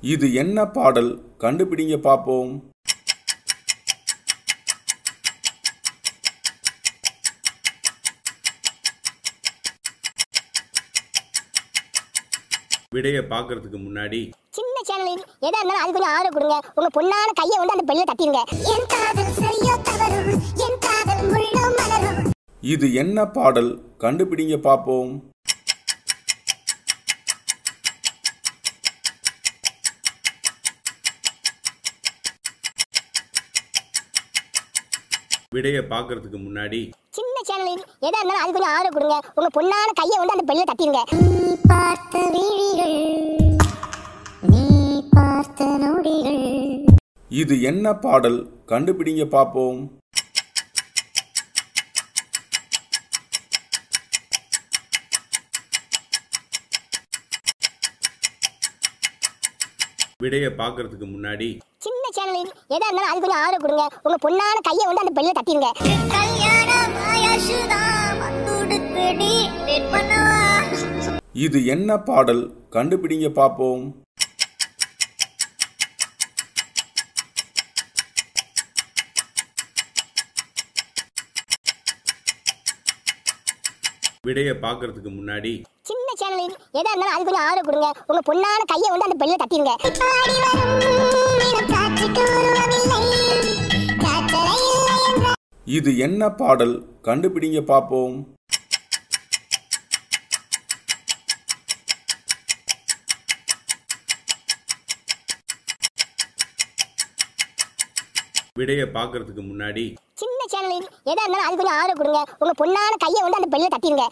இது என்ன பாடல்? கண்டுபிடிங்க பாப்போம். விடைய பார்க்கிறதுக்கு முன்னாடி சின்ன சேனல் எதா இருந்தாலும் அது கொஞ்சம் ஆர்வம் கொடுங்க. உங்க பொண்ணான கையை வந்து அந்த பெல்ல தட்டிடுங்க. என் காதல் சரியா தவறு, என் காதல் முள்ளோ மலரோ. இது என்ன பாடல்? கண்டுபிடிங்க பாப்போம். விடைய பார்க்கிறதுக்கு முன்னாடி சின்ன சேனல் எதா இருந்தாலும் அது கொஞ்சம் ஆர்வம் கொடுங்க. உங்க பொண்ணான கையை வந்து அந்த பெல்ல தட்டிடுங்க. நீ பார்த்த விழிகள், நீ பார்த்த நொடிகள். இது என்ன பாடல்? கண்டுபிடிங்க பாப்போம். விடைய பார்க்கிறதுக்கு முன்னாடி சின்ன சேனல் எதா இருந்தாலும் அது கொஞ்சம் ஆர்வம் கொடுங்க. உங்க பொண்ணான கையை வந்து அந்த பெல்ல தட்டிடுங்க. இது என்ன பாடல்? கண்டுபிடிங்க பாப்போம். விடைய பார்க்கிறதுக்கு முன்னாடி சின்ன சேனல் எதா இருந்தாலும் அது கொஞ்சம் ஆர்வம் கொடுங்க. உங்க பொண்ணான கையை வந்து அந்த பெல்ல தட்டிடுங்க. இது என்ன பாடல்? கண்டுபிடிங்க பாப்போம். விடைய பார்க்கிறதுக்கு முன்னாடி சின்ன சேனல் எதா இருந்தாலும் அது கொஞ்சம் ஆர்வம் கொடுங்க. உங்க பொண்ணான கையை வந்து அந்த பெல்ல தட்டிடுங்க.